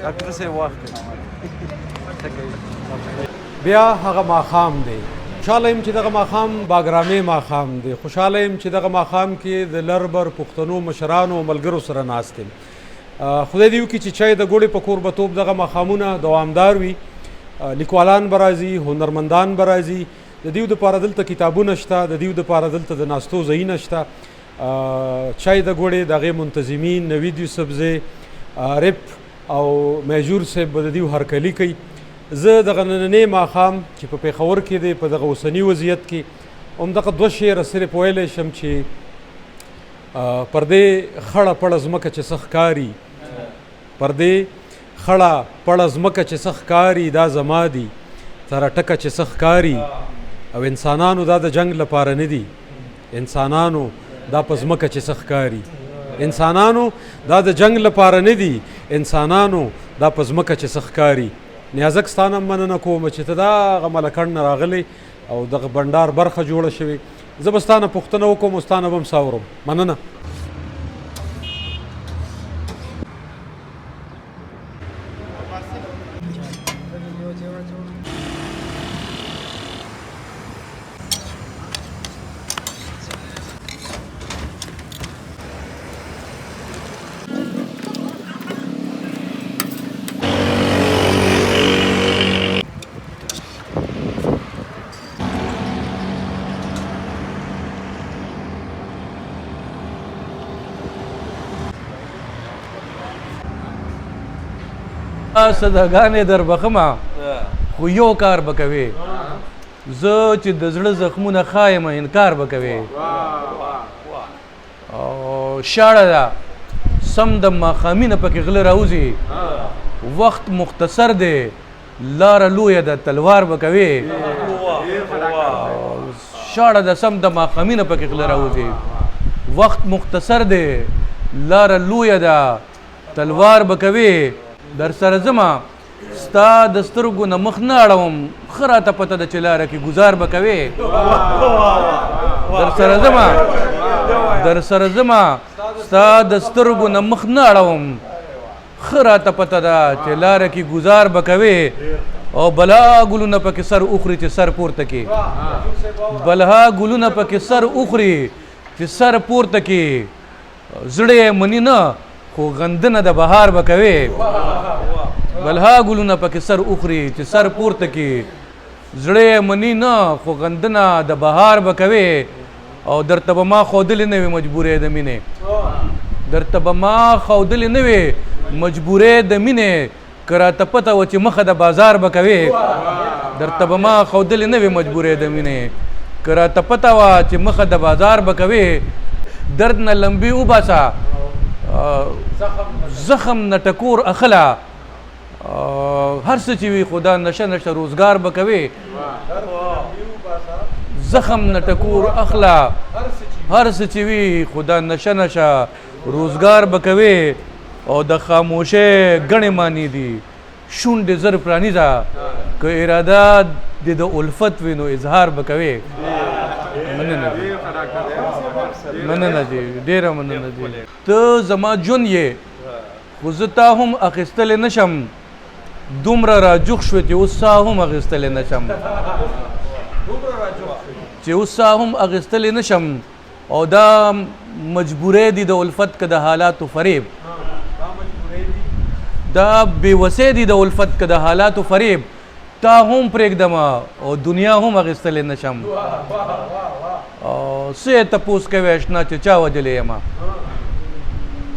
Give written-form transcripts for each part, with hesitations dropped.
ډاکټر صاحب وخت بیا هغه ماښام دی. خوشحاله یم چې دغه ماښام باګرامې ماښام دی. خوشحاله یم چې دغه ماښام کې د لربر پښتنو مشرانو او ملګرو سره ناست یم. خدای دې وکړي چې چای د ګوړې په کوربتوب دغه ماښامونه دوامدار وي. لیکوالان به راځي، هنرمندان به راځي. د دیو دپاره دلته کتابونه شته، د دیو دپاره دلته د ناستو ځایونه شته. چای د ګوړې د هغې منتظمین نوید یوسفزی، عارف او میجور صاحب به د دیو هرکلي کوي. زه دغه نننی ماښام چې په پېښور کې دی، په دغه اوسني وضعیت کې همدغه دوه شعره صرف ویلی شم چې پر دې خړه پړه ځمکه چې څه ښکاري، پر دې خړه پړه ځمکه چې څه ښکاري، دا زما دي تره ټکه چې څه ښکاري. او انسانانو دا د جنگ لپاره نه دي، انسانانو دا په ځمکه چې څه ښکاري. انسانانو دا د جنگ لپاره نه دي، انسانانو دا په ځمکه چې څه ښکاري. نیازک ستانه مننه کوم چې ته دا هغه ملکڼ نه راغلی او دغه بنډار برخه جوړه شوې. زه به ستانه پوښتنه وکړم او ستانه به هم ساورم. مننه. صداګانې در بخمه خو یو کار به کوې، زه چې د زړه زخمونه ښایم انکار به کوې. او شاړه ده سم د ماښامي نه پکې غله راوځي، وخت مختصر دی لاره لویه ده تلوار به کوې. شاړه ده سم د ماښامي نه پکې غله راوځي، وخت مختصر دی لاره لویه ده تلوار به کوې. در سره ځمه ستا د سترګو نه مخ نه اړوم، ښه راته پته ده چې لاره کې ګزار به کوې. در سره ځمه ستا د سترګو نه مخ نه اړوم، ښه راته پته ده چې لاره کې ګزار به کوې. او بلا ګلونه پکې سر اخري چې سر پورته کې، بلها ګلونه پکې سر اخري چې سر پورته کې. زړه منی نه خو غندنه د بهار به کوې. بلها ګلونه پکې سر اخري چې سر پورته کې. زړه منی نه خو غندنه د بهار به کوې. او درته به ما ښودلې نه وي مجبورې د مینې، درته به ما ښودلې نه وي مجبورې د مینې. که راته پته وه چې مخه د بازار به کوې، درته به ما ښودلې نه وي مجبورې د مینې. که راته پته وه چې مخه د بازار به کوې. درد نه لمبي وباسه، زخم نه ټکور اخله، هر څه چې وي خدا نشه نشه روزګار به کوې. زخم نه ټکور اخله، هر څه چې وي خدا نشه نشه روزګار به کوې. او د خاموشۍ ګڼې معنی دي شونډې زر پرانیزه، که اراده دې د الفت وي نو اظهار به کوې. مننه دي، مننه دي، ډېره مننه دي. ته زما ژوند یې خو زه تا هم اخیستلی نشم، دومره راجوخ شوې چې اوس ساه هم اخیستلی نشم، چې اوس ساه هم اخیستلی نشم. او دا مجبورۍ دي د الفت که د حالاتو فریب، دا بېوسۍ دي د الفت که د حالاتو فریب. تا هم پرېږدم او دنیا هم اخیستلی نشم. څه یې تپوس کوې اشنا چې چا وجلی یمه،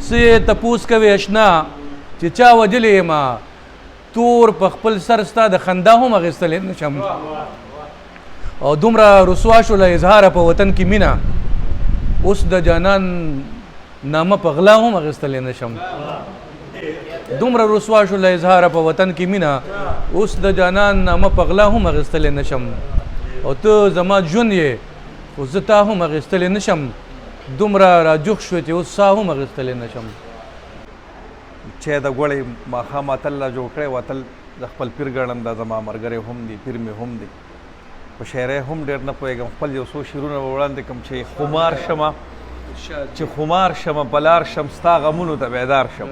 څه یې تپوس کوې اشنا چې چا وجلی یمه. تور په خپل سر ستا د خندا هم اخیستلی نشم. او دومره رسوا شوله اظهاره په وطن کې مینه، اوس د جانان نامه په غلا هم اخیستلی نشم. دومره رسوا شوله اظهاره په وطن کې مینه، اوس د جانان نامه په غلا هم اخیستلی نشم. او ته زما ژوند یې خو زه تا هم اخیستلی نشم، دومره راجوخ شوې چې اوس ساه هم اخیستلی نشم. چې د ګوړې ماښام اتل لا جوړ کړی و، اتل د خپل پیر ګڼم، دا زما ملګری هم دی، پیر مې هم دی. په شاعرۍ هم ډېر نه پوهېږم، خپل یو څو شعرونه به وړاندې کړم چې خمار شمه چې خمار شم بلار شم ستا غمونو ته بیدار شم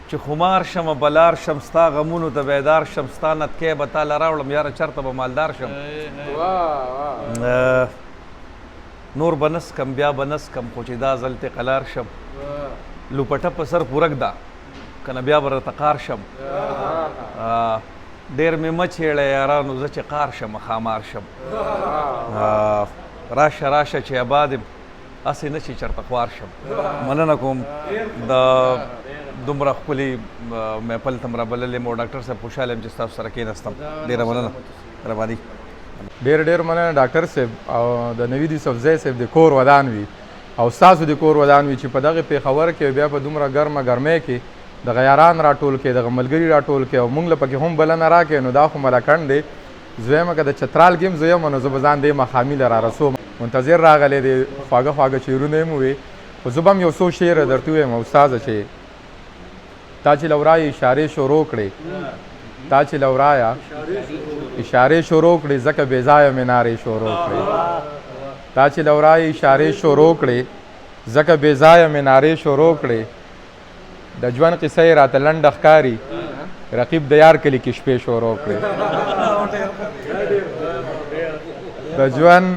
چې خمار شم بلار شم ستا غمونو ته بیدار شم ستا نتکې به تاله راوړم یاره چېرته به مالدار شم نور به نسکم بیا به نسکم خو چې دا ځل ته قلار شم لوپټه په سر پورک ده که نه بیا به راته قار شم ډېر مې مه چېړه یارانو زه چې قار شم خامار شم راشه راشه چې آباد یم هسې نه چې چېرته خوار شم مننه کوم د دومره ښکلي محفل ته م رابللې م او ډاکټر صاحب خوشحاله یم چې ستاسو سره کېناستم ډېره مننه مهرباني ډېر مننه ډاکټر صاحب او د نوید یوسفزی صاحب د کور ودان وي او ستاسو د کور ودان وي چې په دغه پېښور کې بیا په دومره ګرمه ګرمۍ کې دغه یاران راټول کړي دغه ملګري راټول کړي او موږ له پکې هم بلنه راکړې نو دا خو ملکنډ دی زویمه که د چترال کې هم زه یم نو زه به ځان دې ماښامي له رارسوم منتظر راغلی دی خواږه خواږه شعرونه یې م ووې خو زه به هم یو څو شعره درته ووایم استاذه چې تا چې له ورایه اشارې شروع کړې تا چې له ورایه اشارې شروع کړې ځکه بې ځایه مې نارې شروع کړې تا چې له ورایه اشارې شروع کړې ځکه بې ځایه مې نارې شروع کړې د ژوند قصه یې راته لنډه ښکاري رقیب د یار کلي کې شپې شروع کړې د ژوند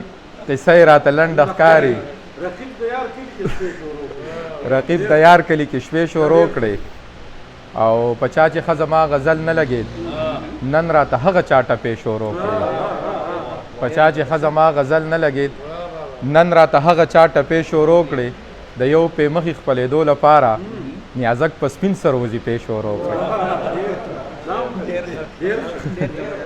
قصه یې راته لنډه ښکاري رقیب د یار کلي کې شپې شروع کړې او په چا چې ښه زما غزل نه لګېد نن راته هغه چا ټپې شروع کړې په چا چې ښه زما غزل نه لګېد نن راته هغه چا ټپې شروع کړې د یو پې مخې خپلېدو لپاره نیازک په سپین سر وظیفې شروع کړې